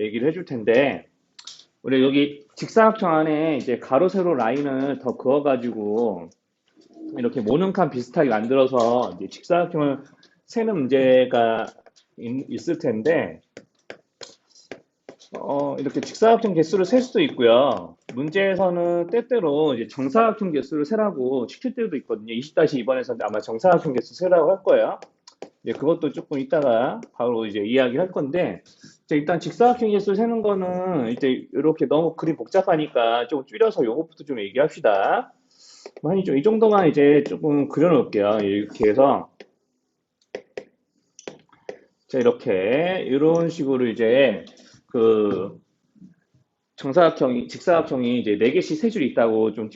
얘기를 해줄 텐데, 우리 여기 직사각형 안에 이제 가로, 세로 라인을 더 그어가지고 이렇게 모눈칸 비슷하게 만들어서 이제 직사각형을 세는 문제가 있을 텐데, 이렇게 직사각형 개수를 셀 수도 있고요. 문제에서는 때때로 이제 정사각형 개수를 세라고 시킬 때도 있거든요. 20-2번에서 아마 정사각형 개수 세라고 할 거예요. 이제 그것도 조금 이따가 바로 이제 이야기할 건데, 이제 일단 직사각형 개수 세는 거는 이제 이렇게 너무 그리 복잡하니까 좀 줄여서 요것부터 좀 얘기합시다. 한 이 정도만 이제 조금 그려놓을게요. 이렇게 해서 자 이렇게 이런 식으로 이제 그 정사각형이 직사각형이 이제 4개씩 세 줄 있다고 좀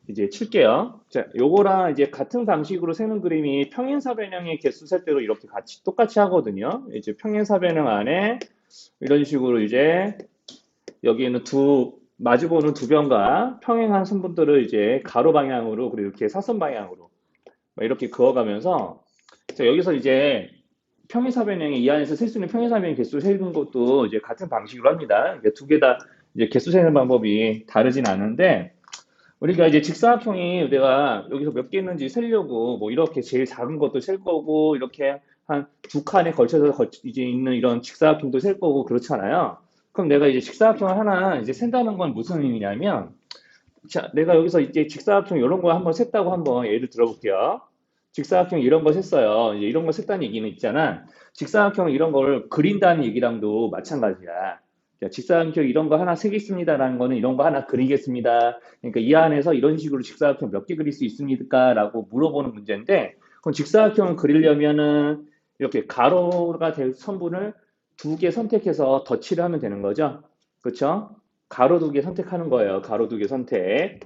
이제 칠게요. 자, 요거랑 이제 같은 방식으로 세는 그림이 평행사변형의 개수 셀 때도 이렇게 같이 똑같이 하거든요. 이제 평행사변형 안에 이런 식으로 이제 여기에는 마주보는 두 변과 평행한 선분들을 이제 가로 방향으로 그리고 이렇게 사선 방향으로 이렇게 그어가면서 자, 여기서 이제 평행사변형의 이 안에서 셀 수 있는 평행사변형 개수 세는 것도 이제 같은 방식으로 합니다. 그러니까 두 개 다 이제 개수 세는 방법이 다르진 않은데 우리가 이제 직사각형이 내가 여기서 몇 개 있는지 세려고 뭐 이렇게 제일 작은 것도 셀 거고 이렇게 한 두 칸에 걸쳐서 이제 있는 이런 직사각형도 셀 거고 그렇잖아요. 그럼 내가 이제 직사각형을 하나 이제 센다는 건 무슨 의미냐면 자, 내가 여기서 이제 직사각형 이런 거 한번 셌다고 한번 예를 들어볼게요. 직사각형 이런 거 셌어요. 이제 이런 거 셌다는 얘기는 있잖아. 직사각형 이런 걸 그린다는 얘기랑도 마찬가지야. 자, 직사각형 이런 거 하나 세겠습니다라는 거는 이런 거 하나 그리겠습니다. 그러니까 이 안에서 이런 식으로 직사각형 몇 개 그릴 수 있습니까? 라고 물어보는 문제인데, 그럼 직사각형을 그리려면은 이렇게 가로가 될 선분을 두 개 선택해서 덧칠을 하면 되는 거죠. 그렇죠? 가로 두 개 선택하는 거예요. 가로 두 개 선택.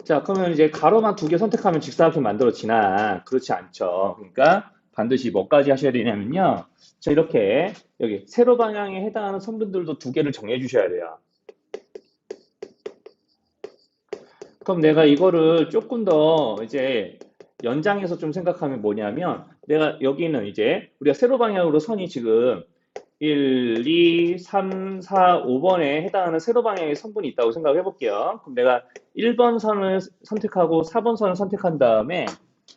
자, 그러면 이제 가로만 두 개 선택하면 직사각형 만들어지나? 그렇지 않죠. 그러니까 반드시 뭐까지 하셔야 되냐면요. 자, 이렇게 여기 세로 방향에 해당하는 선분들도 두 개를 정해 주셔야 돼요. 그럼 내가 이거를 조금 더 이제 연장해서 좀 생각하면 뭐냐면 내가 여기는 이제 우리가 세로 방향으로 선이 지금 1, 2, 3, 4, 5번에 해당하는 세로 방향의 선분이 있다고 생각해 볼게요. 그럼 내가 1번 선을 선택하고 4번 선을 선택한 다음에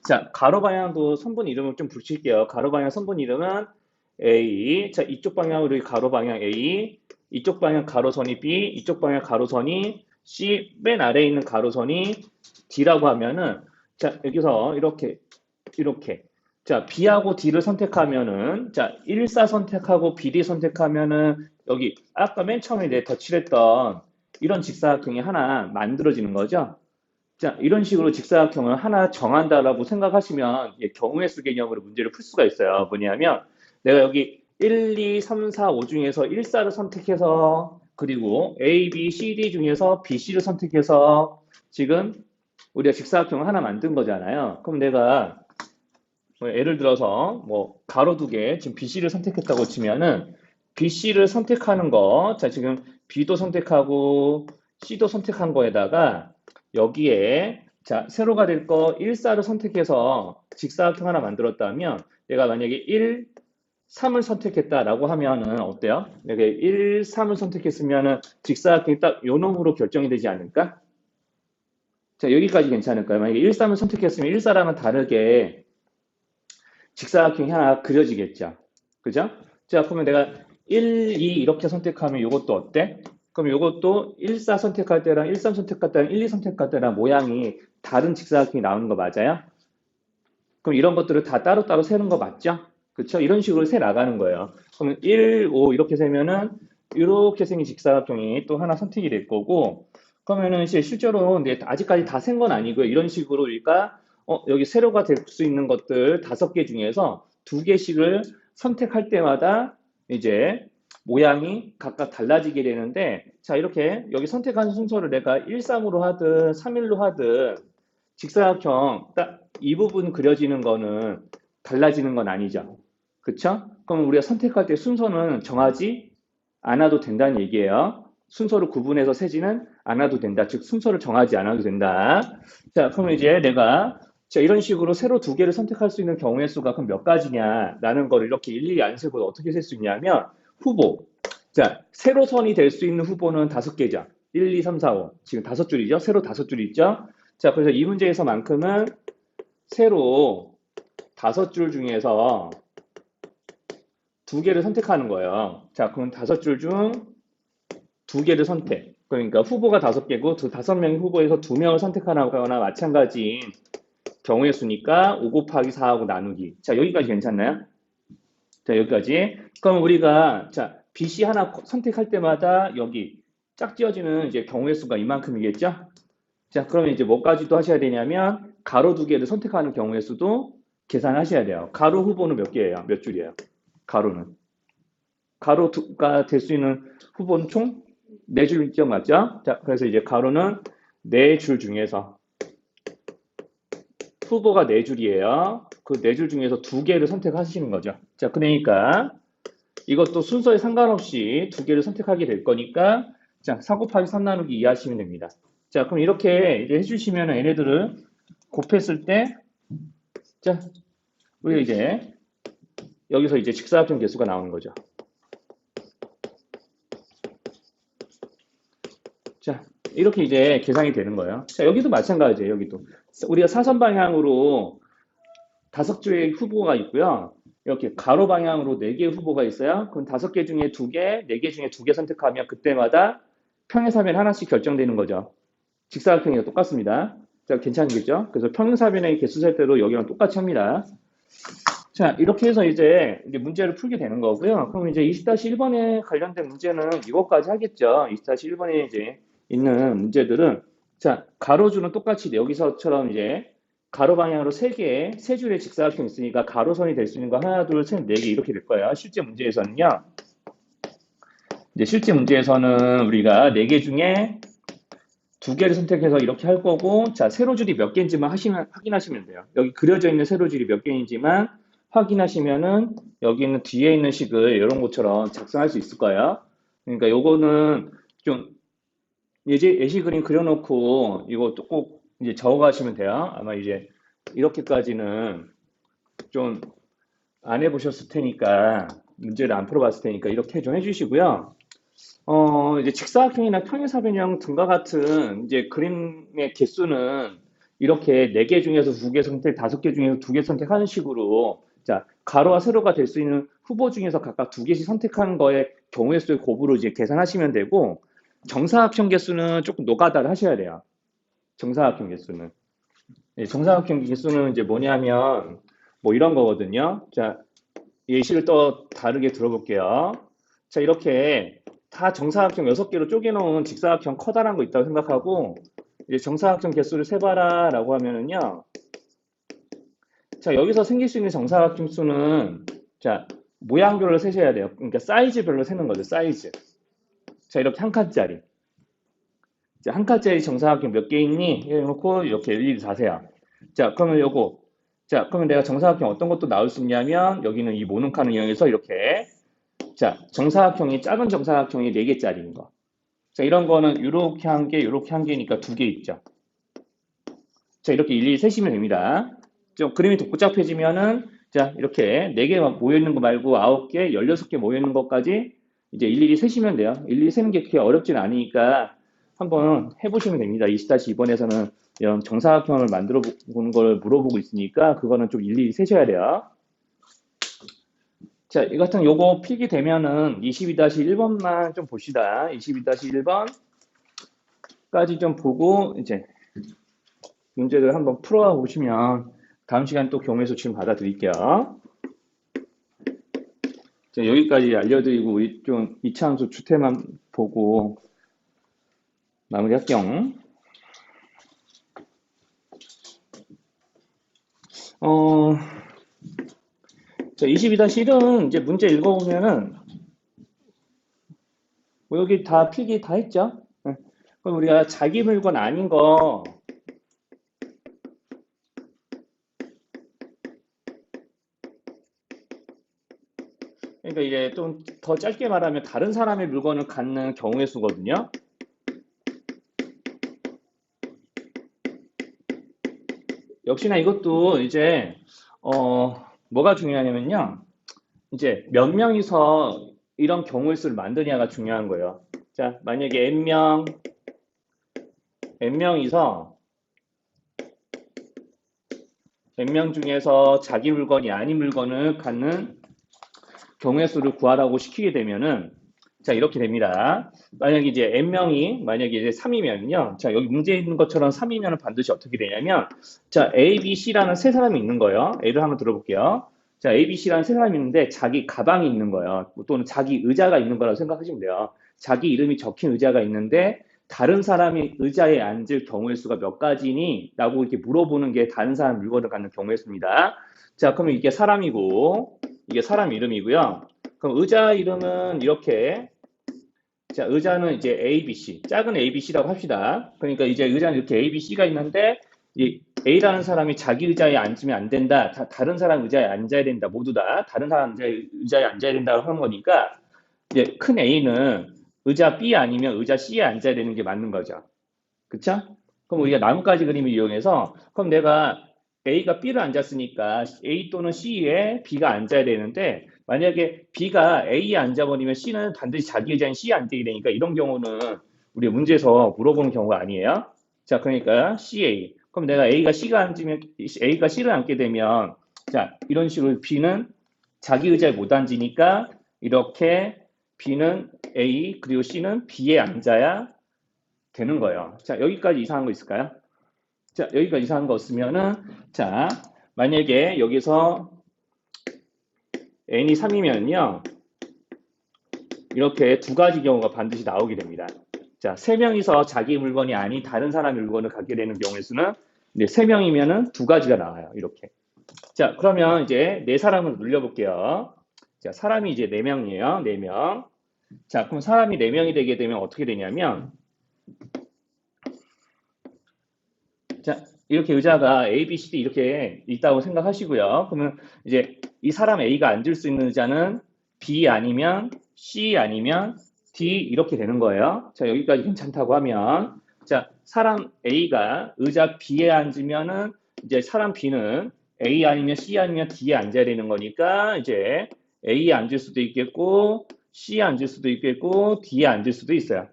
자, 가로 방향도 선분 이름을 좀 붙일게요. 가로 방향 선분 이름은 A. 자, 이쪽 방향으로 가로 방향 A, 이쪽 방향 가로선이 B, 이쪽 방향 가로선이 C, 맨 아래에 있는 가로선이 D라고 하면은 자, 여기서 이렇게 자, B하고 D를 선택하면은, 자, 1사 선택하고 BD 선택하면은, 여기, 아까 맨 처음에 내 덧칠했던 이런 직사각형이 하나 만들어지는 거죠. 자, 이런 식으로 직사각형을 하나 정한다라고 생각하시면, 경우의 수 개념으로 문제를 풀 수가 있어요. 뭐냐면, 내가 여기 1, 2, 3, 4, 5 중에서 1사를 선택해서, 그리고 A, B, C, D 중에서 B, C를 선택해서, 지금 우리가 직사각형을 하나 만든 거잖아요. 그럼 내가 뭐 예를 들어서 뭐 가로 두 개 지금 BC를 선택했다고 치면은 BC를 선택하는 거, 자 지금 B도 선택하고 C도 선택한 거에다가 여기에 자 세로가 될 거 1사를 선택해서 직사각형 하나 만들었다면 내가 만약에 1, 3을 선택했다라고 하면은 어때요? 이게 1, 3을 선택했으면은 직사각형이 딱 요 놈으로 결정이 되지 않을까? 자 여기까지 괜찮을까요? 만약에 1, 3을 선택했으면 1, 4랑은 다르게 직사각형이 하나 그려지겠죠. 그죠? 자, 그러면 내가 1, 2 이렇게 선택하면 이것도 어때? 그럼 이것도 1, 4 선택할 때랑 1, 3 선택할 때랑 1, 2 선택할 때랑 모양이 다른 직사각형이 나오는 거 맞아요? 그럼 이런 것들을 다 따로따로 세는 거 맞죠? 그렇죠? 이런 식으로 세 나가는 거예요. 그러면 1, 5 이렇게 세면은 이렇게 생긴 직사각형이 또 하나 선택이 될 거고 그러면은 이제 실제로 아직까지 다 센 건 아니고요. 이런 식으로 우리가 여기 세로가 될 수 있는 것들 5개 중에서 2개씩을 선택할 때마다 이제 모양이 각각 달라지게 되는데 자 이렇게 여기 선택한 순서를 내가 1, 3으로 하든 3, 1로 하든 직사각형 딱 이 부분 그려지는 거는 달라지는 건 아니죠. 그쵸? 그럼 우리가 선택할 때 순서는 정하지 않아도 된다는 얘기예요. 순서를 구분해서 세지는 않아도 된다. 즉 순서를 정하지 않아도 된다. 자, 그럼 이제 내가 자, 이런 식으로 세로 두 개를 선택할 수 있는 경우의 수가 그럼 몇 가지냐라는 걸 이렇게 일일이 안 세고 어떻게 셀 수 있냐면 후보. 자, 세로선이 될 수 있는 후보는 5개죠. 1, 2, 3, 4, 5. 지금 5줄이죠. 세로 5줄 있죠. 자, 그래서 이 문제에서만큼은 세로 5줄 중에서 2개를 선택하는 거예요. 자, 그럼 5줄 중 2개를 선택. 그러니까 후보가 5개고 5명의 후보에서 2명을 선택하거나 마찬가지인 경우의 수니까 5 곱하기 4하고 나누기. 자, 여기까지 괜찮나요? 자, 여기까지. 그럼 우리가, 자, BC 하나 선택할 때마다 여기 짝지어지는 이제 경우의 수가 이만큼이겠죠? 자, 그러면 이제 뭐까지도 하셔야 되냐면, 가로 2개를 선택하는 경우의 수도 계산하셔야 돼요. 가로 후보는 몇 개예요? 몇 줄이에요? 가로는. 가로가 될 수 있는 후보는 총 4줄 있죠? 맞죠? 자, 그래서 이제 가로는 4줄 중에서 후보가 4줄이에요. 그 4줄 중에서 2개를 선택하시는 거죠. 자, 그러니까 이것도 순서에 상관없이 2개를 선택하게 될 거니까 자, 4 곱하기 3 나누기 2 하시면 됩니다. 자, 그럼 이렇게 이제 해주시면 얘네들을 곱했을 때 자, 우리가 이제 여기서 이제 직사각형 개수가 나오는 거죠. 자, 이렇게 이제 계산이 되는 거예요. 자, 여기도 마찬가지예요. 여기도 우리가 사선 방향으로 5줄의 후보가 있고요. 이렇게 가로 방향으로 4개의 후보가 있어요. 그럼 5개 중에 2개, 4개 중에 2개 선택하면 그때마다 평행사변 하나씩 결정되는 거죠. 직사각형이랑 똑같습니다. 자, 괜찮겠죠? 그래서 평행사변의 개수설대로 여기랑 똑같이 합니다. 자, 이렇게 해서 이제 문제를 풀게 되는 거고요. 그럼 이제 20-1번에 관련된 문제는 이것까지 하겠죠. 20-1번에 이제 있는 문제들은 자, 가로줄은 똑같이 여기서처럼 이제 가로 방향으로 3개, 3줄의 직사각형이 있으니까 가로선이 될 수 있는 거 하나, 둘, 셋, 4개 이렇게 될 거예요. 실제 문제에서는요. 이제 실제 문제에서는 우리가 4개 중에 2개를 선택해서 이렇게 할 거고, 자, 세로줄이 몇 개인지만 확인하시면 돼요. 여기 그려져 있는 세로줄이 몇 개인지만 확인하시면은 여기 있는 뒤에 있는 식을 이런 것처럼 작성할 수 있을 거예요. 그러니까 요거는 좀 예시 그림 그려놓고 이거 꼭 이제 적어가시면 돼요. 아마 이제 이렇게까지는 좀 안 해보셨을 테니까 문제를 안 풀어봤을 테니까 이렇게 좀 해주시고요. 이제 직사각형이나 평행사변형 등과 같은 이제 그림의 개수는 이렇게 4개 중에서 2개 선택, 5개 중에서 2개 선택하는 식으로 자, 가로와 세로가 될 수 있는 후보 중에서 각각 2개씩 선택하는 거의 경우의 수의 곱으로 이제 계산하시면 되고 정사각형 개수는 조금 노가다를 하셔야 돼요. 정사각형 개수는. 네, 정사각형 개수는 이제 뭐냐면 뭐 이런 거거든요. 자, 예시를 또 다르게 들어볼게요. 자, 이렇게 다 정사각형 6개로 쪼개놓은 직사각형 커다란 거 있다고 생각하고 이제 정사각형 개수를 세봐라 라고 하면은요. 자, 여기서 생길 수 있는 정사각형 수는 자, 모양별로 세셔야 돼요. 그러니까 사이즈별로 세는 거죠. 사이즈. 자, 이렇게 한 칸짜리. 자, 한 칸짜리 정사각형 몇 개 있니? 해놓고 이렇게 일일이 다 세요. 자, 그러면 요거. 자, 그러면 내가 정사각형 어떤 것도 나올 수 있냐면 여기는 이 모는 칸을 이용해서 이렇게 자, 정사각형이 작은 정사각형이 4개짜리인 거. 자, 이런 거는 이렇게 한 개, 이렇게 한 개니까 2개 있죠. 자, 이렇게 일일이 세시면 됩니다. 좀 그림이 더 복잡해지면은 자, 이렇게 4개 모여 있는 거 말고 9개, 16개 모여 있는 것까지 이제 일일이 세시면 돼요. 일일이 세는 게 그렇게 어렵진 않으니까 한번 해보시면 됩니다. 20-2번에서는 이런 정사각형을 만들어 보는 걸 물어보고 있으니까 그거는 좀 일일이 세셔야 돼요. 자, 이 같은 요거 필기 되면은 22-1번만 좀 봅시다. 22-1번까지 좀 보고 이제 문제를 한번 풀어 보시면 다음 시간 또 경우의 수 지금 받아드릴게요. 자, 여기까지 알려드리고 우리 좀 이차함수 주태만 보고 마무리할게요. 자, 22-1은 이제 문제 읽어보면은 뭐 여기 다 필기 다 했죠? 네. 그럼 우리가 자기 물건 아닌 거 그러니까 이제 좀 더 짧게 말하면 다른 사람의 물건을 갖는 경우의 수거든요. 역시나 이것도 이제 뭐가 중요하냐면요. 이제 몇 명이서 이런 경우의 수를 만드냐가 중요한 거예요. 자, 만약에 n명이서 n명 중에서 자기 물건이 아닌 물건을 갖는 경우의 수를 구하라고 시키게 되면은 자, 이렇게 됩니다. 만약에 이제 n명이 만약에 이제 3이면요. 자, 여기 문제에 있는 것처럼 3이면 반드시 어떻게 되냐면 자, A, B, C라는 세 사람이 있는 거예요. A를 한번 들어볼게요. 자, A, B, C라는 세 사람이 있는데 자기 가방이 있는 거예요. 또는 자기 의자가 있는 거라고 생각하시면 돼요. 자기 이름이 적힌 의자가 있는데 다른 사람이 의자에 앉을 경우의 수가 몇 가지니? 라고 이렇게 물어보는 게 다른 사람 물건을 갖는 경우의 수입니다. 자, 그러면 이게 사람이고 이게 사람 이름이고요. 그럼 의자 이름은 이렇게 자, 의자는 이제 A, B, C, 작은 A, B, C라고 합시다. 그러니까 이제 의자는 이렇게 A, B, C가 있는데 이 A라는 사람이 자기 의자에 앉으면 안 된다. 다른 사람 의자에 앉아야 된다. 모두 다 다른 사람 의자에 앉아야 된다고 하는 거니까 이제 큰 A는 의자 B 아니면 의자 C에 앉아야 되는 게 맞는 거죠. 그쵸? 그럼 우리가 나뭇가지 그림을 이용해서 그럼 내가 A가 B를 앉았으니까 A 또는 C에 B가 앉아야 되는데 만약에 B가 A에 앉아버리면 C는 반드시 자기 의자인 C에 앉게 되니까 이런 경우는 우리 문제에서 물어보는 경우가 아니에요. 자, 그러니까 CA. 그럼 내가 A가 C가 앉으면 A가 C를 앉게 되면 자, 이런 식으로 B는 자기 의자에 못 앉으니까 이렇게 B는 A 그리고 C는 B에 앉아야 되는 거예요. 자, 여기까지 이상한 거 있을까요? 자, 여기까지 이상한 거 없으면은, 자, 만약에 여기서 n이 3이면요, 이렇게 두 가지 경우가 반드시 나오게 됩니다. 자, 세 명이서 자기 물건이 아닌 다른 사람의 물건을 갖게 되는 경우의 수는 이제 세 명이면은 두 가지가 나와요. 이렇게. 자, 그러면 이제 네 사람을 늘려볼게요. 자, 사람이 이제 네 명이에요. 네 명. 자, 그럼 사람이 네 명이 되게 되면 어떻게 되냐면, 자, 이렇게 의자가 A, B, C, D 이렇게 있다고 생각하시고요. 그러면 이제 이 사람 A가 앉을 수 있는 의자는 B 아니면 C 아니면 D 이렇게 되는 거예요. 자, 여기까지 괜찮다고 하면 자, 사람 A가 의자 B에 앉으면은 이제 사람 B는 A 아니면 C 아니면 D에 앉아야 되는 거니까 이제 A에 앉을 수도 있겠고 C에 앉을 수도 있겠고 D에 앉을 수도 있어요.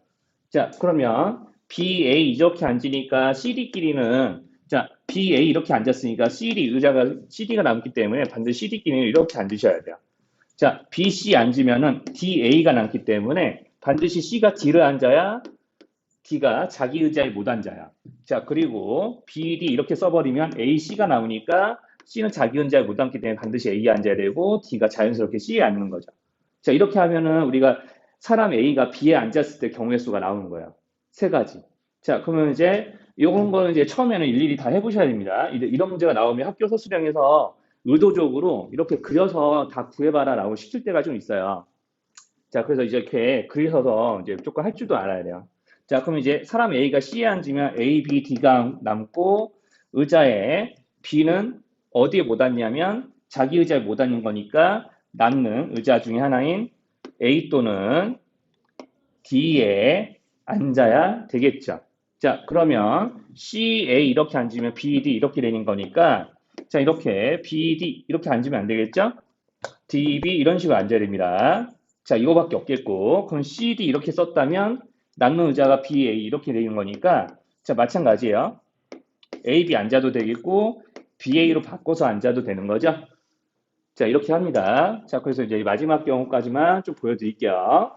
자, 그러면 BA 이렇게 앉으니까 CD끼리는 자, BA 이렇게 앉았으니까 CD 의자가 CD가 남기 때문에 반드시 CD끼리는 이렇게 앉으셔야 돼요. 자, BC 앉으면은 DA가 남기 때문에 반드시 C가 D를 앉아야 D가 자기 의자에 못 앉아요. 자, 그리고 BD 이렇게 써버리면 AC가 나오니까 C는 자기 의자에 못 앉기 때문에 반드시 A에 앉아야 되고 D가 자연스럽게 C에 앉는 거죠. 자, 이렇게 하면은 우리가 사람 A가 B에 앉았을 때 경우의 수가 나오는 거예요. 세 가지. 자, 그러면 이제 이런 거는 이제 처음에는 일일이 다 해보셔야 됩니다. 이런 문제가 나오면 학교 서술형에서 의도적으로 이렇게 그려서 다 구해봐라 라고 시킬 때가 좀 있어요. 자, 그래서 이제 이렇게 그려서 이제 조금 할 줄도 알아야 돼요. 자, 그럼 이제 사람 A가 C에 앉으면 A, B, D가 남고 의자에 B는 어디에 못 앉냐면 자기 의자에 못 앉는 거니까 남는 의자 중에 하나인 A 또는 D에 앉아야 되겠죠. 자, 그러면 CA 이렇게 앉으면 BD 이렇게 되는 거니까 자, 이렇게 BD 이렇게 앉으면 안 되겠죠? DB 이런 식으로 앉아야 됩니다. 자, 이거밖에 없겠고 그럼 CD 이렇게 썼다면 남는 의자가 BA 이렇게 되는 거니까 자, 마찬가지예요. AB 앉아도 되겠고 BA로 바꿔서 앉아도 되는 거죠. 자, 이렇게 합니다. 자, 그래서 이제 마지막 경우까지만 좀 보여드릴게요.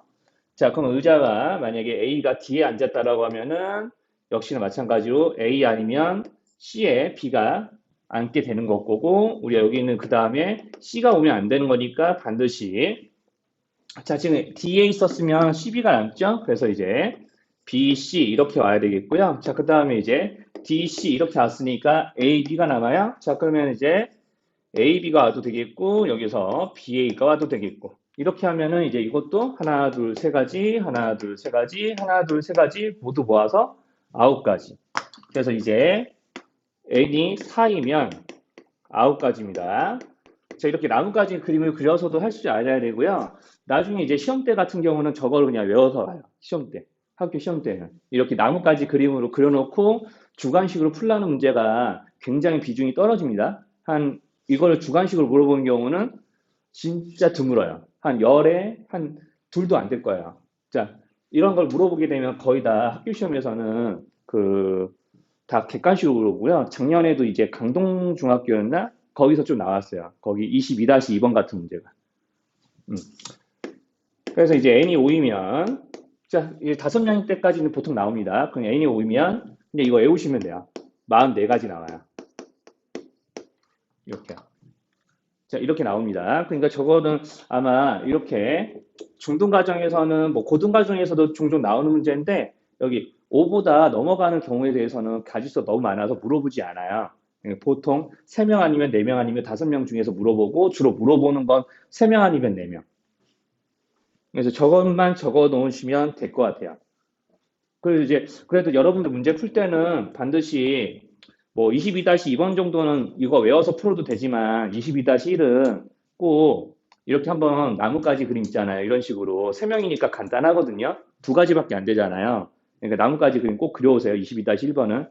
자, 그럼 의자가 만약에 A가 D에 앉았다라고 하면은 역시나 마찬가지로 A 아니면 C에 B가 앉게 되는 거고 우리가 여기 있는 그 다음에 C가 오면 안 되는 거니까 반드시 자, 지금 D에 있었으면 CB가 남죠? 그래서 이제 BC 이렇게 와야 되겠고요. 자, 그 다음에 이제 DC 이렇게 왔으니까 AB가 남아요. 자, 그러면 이제 AB가 와도 되겠고 여기서 BA가 와도 되겠고 이렇게 하면은 이제 이것도 하나, 둘, 세 가지, 하나, 둘, 세 가지, 하나, 둘, 세 가지 모두 모아서 9가지. 그래서 이제 n이 4이면 9가지입니다. 자, 이렇게 나뭇가지 그림을 그려서도 할 줄 알아야 되고요. 나중에 이제 시험 때 같은 경우는 저걸 그냥 외워서 가요. 시험 때. 학교 시험 때는. 이렇게 나뭇가지 그림으로 그려놓고 주관식으로 풀라는 문제가 굉장히 비중이 떨어집니다. 이거를 주관식으로 물어보는 경우는 진짜 드물어요. 한 열에 한 둘도 안 될 거예요. 자, 이런 걸 물어보게 되면 거의 다 학교 시험에서는 다 객관식으로 오고요. 작년에도 이제 강동중학교였나? 거기서 좀 나왔어요. 거기 22-2번 같은 문제가. 음. 그래서 이제 n이 5이면, 자, 이제 5명 때까지는 보통 나옵니다. 그럼 n이 5이면, 이제 이거 외우시면 돼요. 44가지 나와요. 이렇게. 자, 이렇게 나옵니다. 그러니까 저거는 아마 이렇게 중등 과정에서는 뭐 고등 과정에서도 종종 나오는 문제인데 여기 5보다 넘어가는 경우에 대해서는 가지수가 너무 많아서 물어보지 않아요. 보통 3명 아니면 4명 아니면 5명 중에서 물어보고 주로 물어보는 건 3명 아니면 4명. 그래서 저것만 적어 놓으시면 될 것 같아요. 그리고 이제 그래도 여러분들 문제 풀 때는 반드시 뭐 22-2번 정도는 이거 외워서 풀어도 되지만 22-1은 꼭 이렇게 한번 나뭇가지 그림 있잖아요. 이런 식으로 세 명이니까 간단하거든요. 두 가지밖에 안 되잖아요. 그러니까 나뭇가지 그림 꼭 그려오세요. 22-1번은.